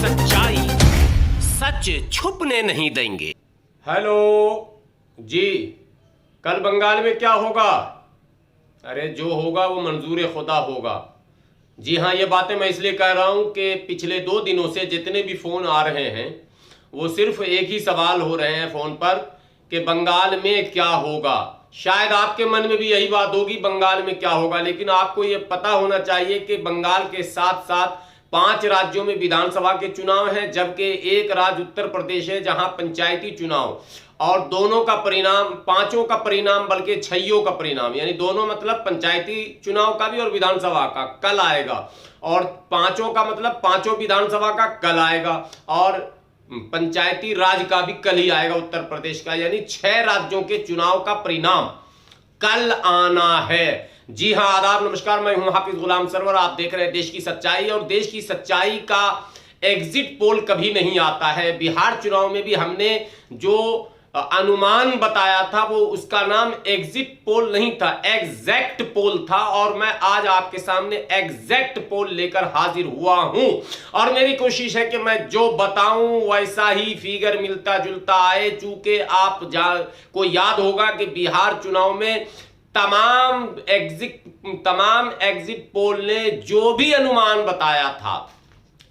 सच्चाई सच छुपने नहीं देंगे। हेलो जी, कल बंगाल में क्या होगा? अरे जो होगा वो मंजूर खुदा होगा। जी हाँ, ये बातें मैं इसलिए कह रहा हूँ कि पिछले 2 दिनों से जितने भी फ़ोन आ रहे हैं वो सिर्फ एक ही सवाल हो रहे हैं फ़ोन पर कि बंगाल में क्या होगा। शायद आपके मन में भी यही बात होगी, बंगाल में क्या होगा, लेकिन आपको ये पता होना चाहिए कि बंगाल के साथ साथ 5 राज्यों में विधानसभा के चुनाव हैं, जबकि एक राज्य उत्तर प्रदेश है जहां पंचायती चुनाव और दोनों का परिणाम, 5 का परिणाम बल्कि 6 का परिणाम, यानी दोनों मतलब पंचायती चुनाव का भी और विधानसभा का कल आएगा, और 5 का मतलब 5 विधानसभा का कल आएगा और पंचायती राज का भी कल ही आएगा उत्तर प्रदेश का, यानी 6 राज्यों के चुनाव का परिणाम कल आना है। जी हाँ, आदाब, नमस्कार, मैं हूं हाफिज गुलाम सरवर। आप देख रहे हैं देश की सच्चाई, और देश की सच्चाई का एग्जिट पोल कभी नहीं आता है। बिहार चुनाव में भी हमने जो अनुमान बताया था वो उसका नाम एग्जिट पोल नहीं था, एग्जैक्ट पोल था, और मैं आज आपके सामने एग्जैक्ट पोल लेकर हाजिर हुआ हूं। और मेरी कोशिश है कि मैं जो बताऊं वैसा ही फिगर मिलता जुलता आए, चूंकि आप को याद होगा कि बिहार चुनाव में तमाम एग्जिट पोल ने जो भी अनुमान बताया था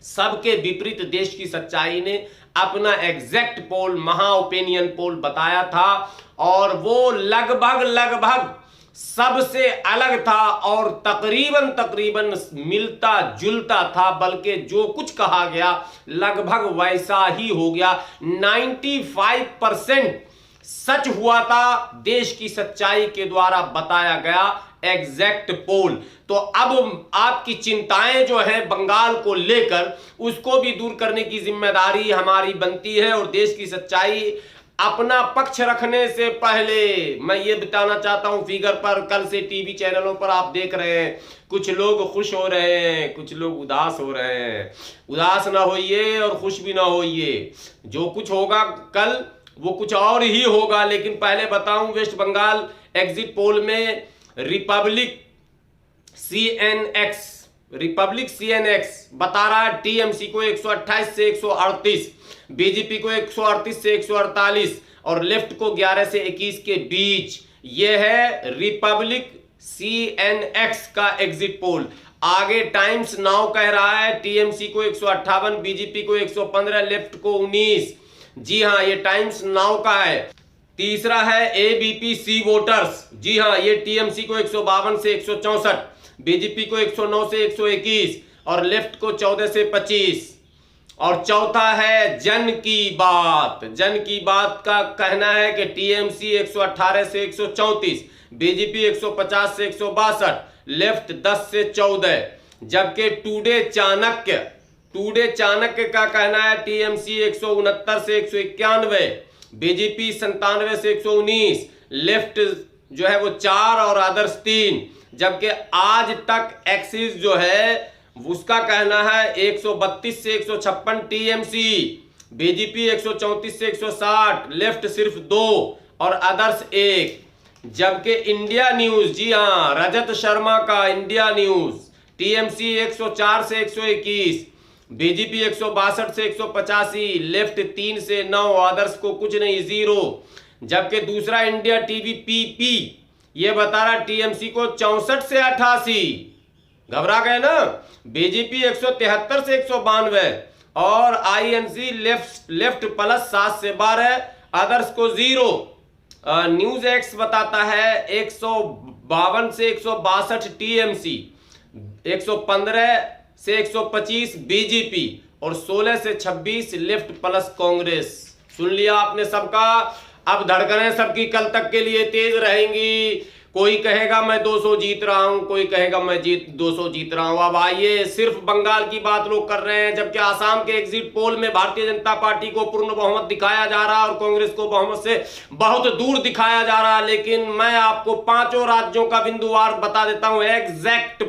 सबके विपरीत देश की सच्चाई ने अपना एग्जैक्ट पोल, महा ओपिनियन पोल बताया था, और वो लगभग सबसे अलग था और तकरीबन मिलता जुलता था, बल्कि जो कुछ कहा गया लगभग वैसा ही हो गया। 95% सच हुआ था देश की सच्चाई के द्वारा बताया गया एग्जैक्ट पोल। तो अब आपकी चिंताएं जो है बंगाल को लेकर, उसको भी दूर करने की जिम्मेदारी हमारी बनती है। और देश की सच्चाई अपना पक्ष रखने से पहले मैं ये बताना चाहता हूं, फिगर पर कल से टीवी चैनलों पर आप देख रहे हैं, कुछ लोग खुश हो रहे हैं, कुछ लोग उदास हो रहे हैं। उदास ना होइए और खुश भी ना होइए, जो कुछ होगा कल वो कुछ और ही होगा। लेकिन पहले बताऊं, वेस्ट बंगाल एग्जिट पोल में रिपब्लिक सीएनएक्स बता रहा है टीएमसी को 128 से 138, बीजेपी को 138 से 148 और लेफ्ट को 11 से 21 के बीच। यह है रिपब्लिक सीएनएक्स का एग्जिट पोल। आगे टाइम्स नाउ कह रहा है टीएमसी को 158, बीजेपी को 115, लेफ्ट को 19। जी हाँ, ये टाइम्स नाउ का है। तीसरा है एबीपी सी वोटर्स। जी हाँ, ये टीएमसी को 152 से 164, बीजेपी को 109 से 121 और लेफ्ट को 14 से 25। और चौथा है जन की बात का कहना है कि टीएमसी 118 से 134, बीजेपी 150 से 162, लेफ्ट 10 से 14। जबकि टुडे चाणक्य का कहना है टीएमसी 169 से 191, बीजेपी 97 से 119, लेफ्ट जो है वो 4 और अदर्स 3। जबकि आज तक एक्सिस जो है उसका कहना है 132 से 156 टीएमसी, बीजेपी 134 से 160, लेफ्ट सिर्फ 2 और अदर्स 1। जबकि इंडिया न्यूज, जी हाँ, रजत शर्मा का इंडिया न्यूज, टीएमसी 104 से 121, बीजेपी 162 से 185, लेफ्ट 3 से 9, अदर्स को कुछ नहीं, 0। जबकि दूसरा इंडिया टीवी पीपी ये बता रहा टीएमसी को 64 से 88, घबरा गए ना, बीजेपी 173 से 192 और आईएनसी लेफ्ट प्लस 7 से 12, अदर्स को 0। न्यूज एक्स बताता है 152 से 162 टीएमसी, 115 से 125 बीजेपी और 16 से 26 लेफ्ट प्लस कांग्रेस। सुन लिया आपने सबका। अब धड़कनें सबकी कल तक के लिए तेज रहेंगी। कोई कहेगा मैं 200 जीत रहा हूं, कोई कहेगा मैं 200 जीत रहा हूं। अब आइए, सिर्फ बंगाल की बात लोग कर रहे हैं, जबकि आसाम के एग्जिट पोल में भारतीय जनता पार्टी को पूर्ण बहुमत दिखाया जा रहा है और कांग्रेस को बहुमत से बहुत दूर दिखाया जा रहा है। लेकिन मैं आपको 5 राज्यों का बिंदुवार बता देता हूं, एग्जैक्ट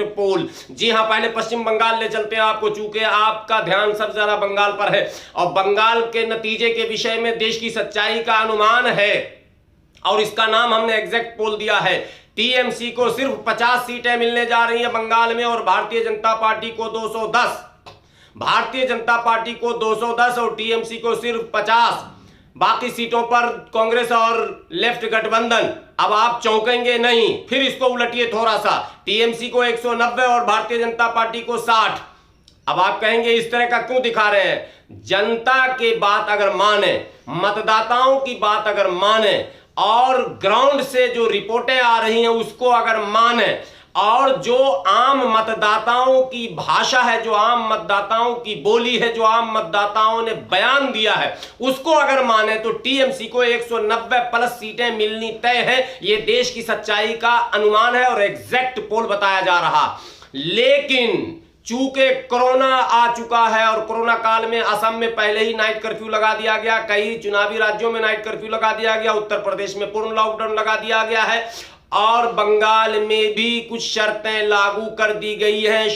पोल। जी हाँ, पहले पश्चिम बंगाल ले चलते हैं आपको, चूंकि आपका ध्यान सबसे ज्यादा बंगाल पर है और बंगाल के नतीजे के विषय में देश की सच्चाई का अनुमान है और इसका नाम हमने एग्जैक्ट पोल दिया है। टीएमसी को सिर्फ 50 सीटें मिलने जा रही हैं बंगाल में और भारतीय जनता पार्टी को 210। भारतीय जनता पार्टी को 210 और टीएमसी को सिर्फ 50, बाकी सीटों पर कांग्रेस और लेफ्ट गठबंधन। अब आप चौंकेंगे नहीं, फिर इसको उलटिए थोड़ा सा, टीएमसी को 190 और भारतीय जनता पार्टी को 60। अब आप कहेंगे इस तरह का क्यों दिखा रहे हैं? जनता की बात अगर माने, मतदाताओं की बात अगर माने और ग्राउंड से जो रिपोर्टें आ रही हैं उसको अगर माने और जो आम मतदाताओं की भाषा है, जो आम मतदाताओं की बोली है, जो आम मतदाताओं ने बयान दिया है उसको अगर माने तो टीएमसी को 190 प्लस सीटें मिलनी तय है। यह देश की सच्चाई का अनुमान है और एग्जैक्ट पोल बताया जा रहा। लेकिन चूंकि कोरोना आ चुका है और कोरोना काल में असम में पहले ही नाइट कर्फ्यू लगा दिया गया, कई चुनावी राज्यों में नाइट कर्फ्यू लगा दिया गया, उत्तर प्रदेश में पूर्ण लॉकडाउन लगा दिया गया है और बंगाल में भी कुछ शर्तें लागू कर दी गई हैं।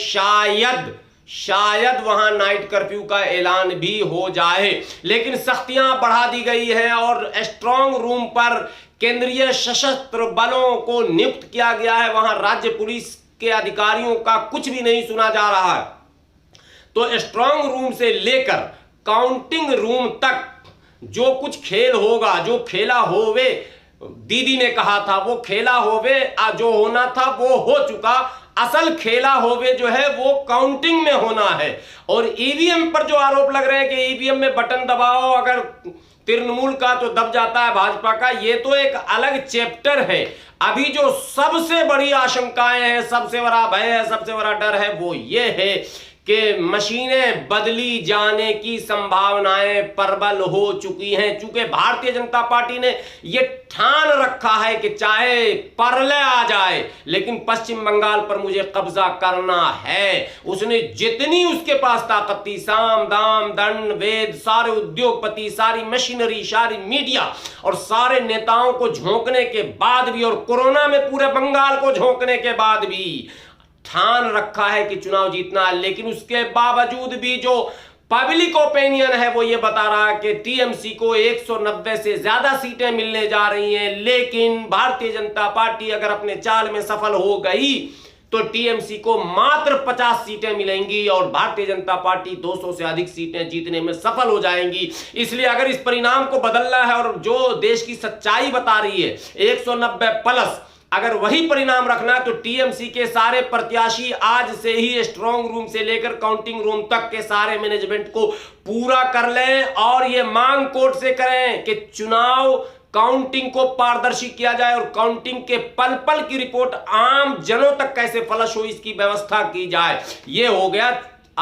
शायद वहां नाइट कर्फ्यू का ऐलान भी हो जाए, लेकिन सख्तियां बढ़ा दी गई हैं और स्ट्रांग रूम पर केंद्रीय सशस्त्र बलों को नियुक्त किया गया है। वहां राज्य पुलिस के अधिकारियों का कुछ भी नहीं सुना जा रहा है। तो स्ट्रांग रूम से लेकर काउंटिंग रूम तक जो कुछ खेल होगा, जो खेला होवे, दीदी ने कहा था वो खेला होवे, जो होना था वो हो चुका। असल खेला होवे जो है वो काउंटिंग में होना है। और ईवीएम पर जो आरोप लग रहे हैं कि ईवीएम में बटन दबाओ अगर तृणमूल का तो दब जाता है भाजपा का, ये तो एक अलग चैप्टर है। अभी जो सबसे बड़ी आशंकाएं हैं, सबसे बड़ा भय है, सबसे बड़ा डर है वो ये है कि मशीनें बदली जाने की संभावनाएं प्रबल हो चुकी हैं। चूंकि भारतीय जनता पार्टी ने यह ठान रखा है कि चाहे प्रलय आ जाए लेकिन पश्चिम बंगाल पर मुझे कब्जा करना है। उसने जितनी उसके पास ताकत थी, साम दाम दंड वेद, सारे उद्योगपति, सारी मशीनरी, सारी मीडिया और सारे नेताओं को झोंकने के बाद भी और कोरोना में पूरे बंगाल को झोंकने के बाद भी ठान रखा है कि चुनाव जीतना है। लेकिन उसके बावजूद भी जो पब्लिक ओपिनियन है वो ये बता रहा है कि टीएमसी को 190 से ज्यादा सीटें मिलने जा रही हैं। लेकिन भारतीय जनता पार्टी अगर अपने चाल में सफल हो गई तो टीएमसी को मात्र 50 सीटें मिलेंगी और भारतीय जनता पार्टी 200 से अधिक सीटें जीतने में सफल हो जाएंगी। इसलिए अगर इस परिणाम को बदलना है और जो देश की सच्चाई बता रही है 190 प्लस, अगर वही परिणाम रखना तो टीएमसी के सारे प्रत्याशी आज से ही स्ट्रांग रूम से लेकर काउंटिंग रूम तक के सारे मैनेजमेंट को पूरा कर लें और ये मांग कोर्ट से करें कि चुनाव काउंटिंग को पारदर्शी किया जाए और काउंटिंग के पल पल की रिपोर्ट आम जनों तक कैसे फ्लश हो इसकी व्यवस्था की जाए। ये हो गया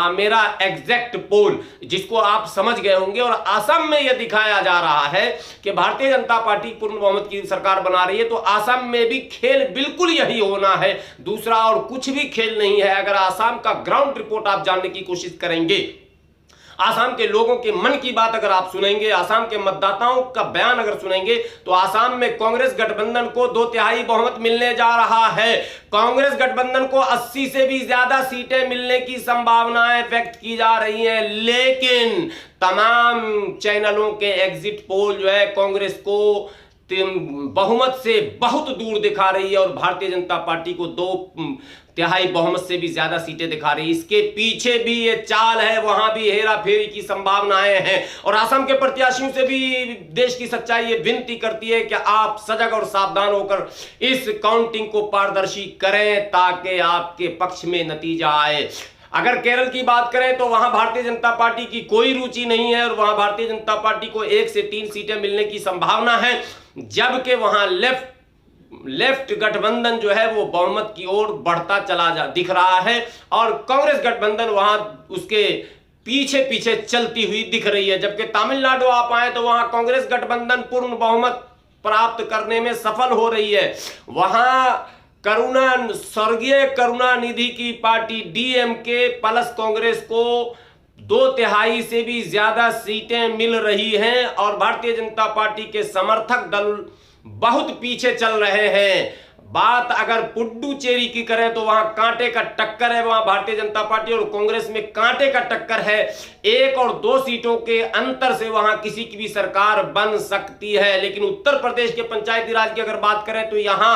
मेरा एग्जैक्ट पोल, जिसको आप समझ गए होंगे। और असम में यह दिखाया जा रहा है कि भारतीय जनता पार्टी पूर्ण बहुमत की सरकार बना रही है, तो असम में भी खेल बिल्कुल यही होना है, दूसरा और कुछ भी खेल नहीं है। अगर असम का ग्राउंड रिपोर्ट आप जानने की कोशिश करेंगे, आसाम के लोगों के मन की बात अगर आप सुनेंगे, आसाम के मतदाताओं का बयान अगर सुनेंगे, तो आसाम में कांग्रेस गठबंधन को 2/3 बहुमत मिलने जा रहा है। कांग्रेस गठबंधन को 80 से भी ज्यादा सीटें मिलने की संभावनाएं व्यक्त की जा रही हैं। लेकिन तमाम चैनलों के एग्जिट पोल जो है कांग्रेस को बहुमत से बहुत दूर दिखा रही है और भारतीय जनता पार्टी को 2/3 बहुमत से भी ज्यादा सीटें दिखा रही है। इसके पीछे भी ये चाल है, वहां भी हेरा फेरी की संभावनाएं हैं। और असम के प्रत्याशियों से भी देश की सच्चाई ये विनती करती है कि आप सजग और सावधान होकर इस काउंटिंग को पारदर्शी करें ताकि आपके पक्ष में नतीजा आए। अगर केरल की बात करें तो वहां भारतीय जनता पार्टी की कोई रुचि नहीं है और वहां भारतीय जनता पार्टी को 1 से 3 सीटें मिलने की संभावना है, जबकि वहां लेफ्ट गठबंधन जो है वो बहुमत की ओर बढ़ता चला दिख रहा है और कांग्रेस गठबंधन वहां उसके पीछे पीछे चलती हुई दिख रही है। जबकि तमिलनाडु आप आए तो वहां कांग्रेस गठबंधन पूर्ण बहुमत प्राप्त करने में सफल हो रही है। वहां स्वर्गीय करुणानिधि की पार्टी डीएमके प्लस कांग्रेस को 2/3 से भी ज्यादा सीटें मिल रही हैं और भारतीय जनता पार्टी के समर्थक दल बहुत पीछे चल रहे हैं। बात अगर पुडुचेरी की करें तो वहां कांटे का टक्कर है, वहां भारतीय जनता पार्टी और कांग्रेस में कांटे का टक्कर है। 1 और 2 सीटों के अंतर से वहां किसी की भी सरकार बन सकती है। लेकिन उत्तर प्रदेश के पंचायती राज की अगर बात करें तो यहां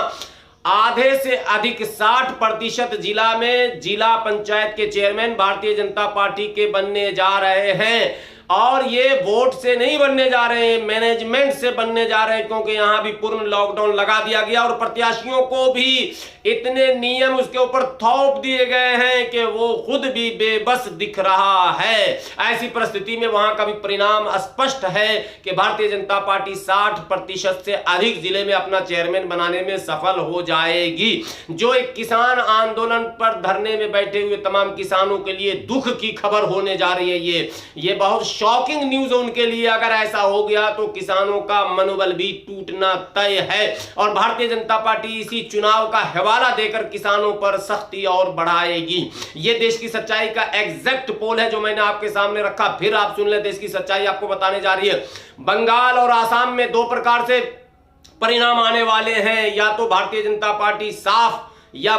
आधे से अधिक 60% जिला में जिला पंचायत के चेयरमैन भारतीय जनता पार्टी के बनने जा रहे हैं। और ये वोट से नहीं बनने जा रहे हैं, मैनेजमेंट से बनने जा रहे हैं, क्योंकि यहां भी पूर्ण लॉकडाउन लगा दिया गया और प्रत्याशियों को भी इतने नियम उसके ऊपर थोप दिए गए हैं कि वो खुद भी बेबस दिख रहा है। ऐसी परिस्थिति में वहां का भी परिणाम स्पष्ट है कि भारतीय जनता पार्टी 60% से अधिक जिले में अपना चेयरमैन बनाने में सफल हो जाएगी। जो एक किसान आंदोलन पर धरने में बैठे हुए तमाम किसानों के लिए दुख की खबर होने जा रही है। ये बहुत शॉकिंग न्यूज उनके लिए। अगर ऐसा हो गया तो किसानों का मनोबल भी टूटना तय है और भारतीय जनता पार्टी इसी चुनाव का हवाला देकर किसानों पर सख्ती और बढ़ाएगी। यह देश की सच्चाई का एग्जैक्ट पोल है जो मैंने आपके सामने रखा। फिर आप सुन ले, देश की सच्चाई आपको बताने जा रही है। बंगाल और आसाम में दो प्रकार से परिणाम आने वाले हैं, या तो भारतीय जनता पार्टी साफ या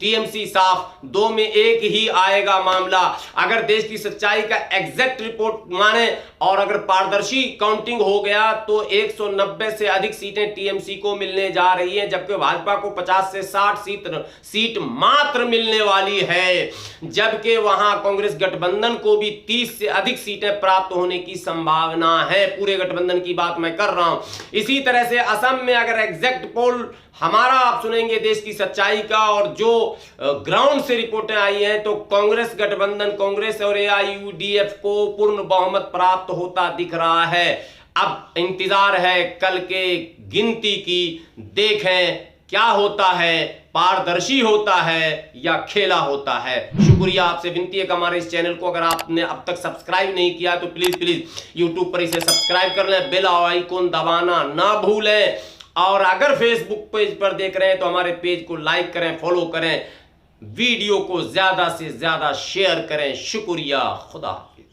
टीएमसी साफ, दो में एक ही आएगा मामला। अगर देश की सच्चाई का एग्जैक्ट रिपोर्ट माने और अगर पारदर्शी काउंटिंग हो गया तो 190 से अधिक सीटें टीएमसी को मिलने जा रही हैं, जबकि भाजपा को 50 से 60 सीट मात्र मिलने वाली है। जबकि वहां कांग्रेस गठबंधन को भी 30 से अधिक सीटें प्राप्त होने की संभावना है। पूरे गठबंधन की बात मैं कर रहा हूं। इसी तरह से असम में अगर एग्जैक्ट पोल हमारा आप सुनेंगे देश की सच्चाई का और जो ग्राउंड से रिपोर्टें आई हैं, तो कांग्रेस गठबंधन, कांग्रेस और एआईयूडीएफ को पूर्ण बहुमत प्राप्त होता दिख रहा है। अब इंतजार है कल के गिनती की। देखें क्या होता है, पारदर्शी होता है या खेला होता है। शुक्रिया। आपसे विनती है कि हमारे इस चैनल को अगर आपने अब तक सब्सक्राइब नहीं किया तो प्लीज यूट्यूब पर इसे सब्सक्राइब कर लें, बेल आइकन दबाना ना भूलें। और अगर फेसबुक पेज पर देख रहे हैं तो हमारे पेज को लाइक करें, फॉलो करें, वीडियो को ज्यादा से ज्यादा शेयर करें। शुक्रिया। खुदा हाफिज।